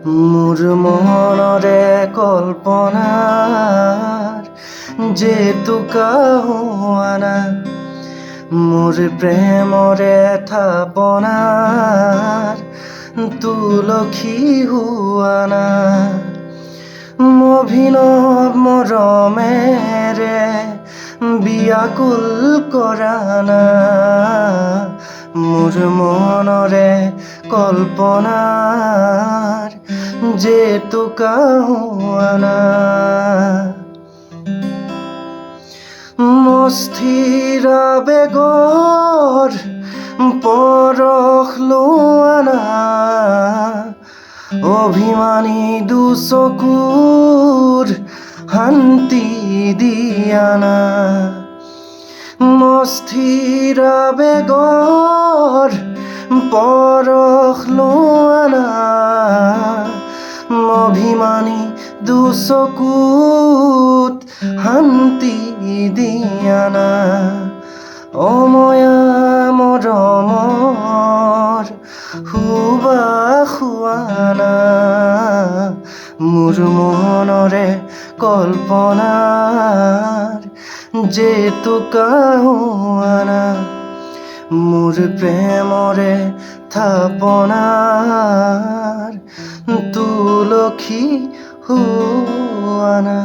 মোৰ মনৰে কল্পনাৰ যেতুকা হোৱা না, মোৰ প্ৰেমৰে থাপনাৰ তুলসী হোৱা না, অভিনৱ মৰমেৰে বিয়াকুল কৰা না, মোৰ মনৰে কল্পনাৰ যেতুকা হোৱা না, মস্থিৰ আবেগৰ পৰশ লোৱা না, অভিমানী দুচকুৰ শান্তি দিয়া না, মস্থিৰ আবেগৰ পৰশ লোৱা না, অভিমানী দুচকুত শান্তি দিয়া না, অময়া মৰমৰ সুবাস হোৱা না, মোৰ মনৰে কল্পনাৰ যেতুকা হোৱা না, মোৰ প্ৰেমৰে থাপনাৰ তুলসী হোৱা না।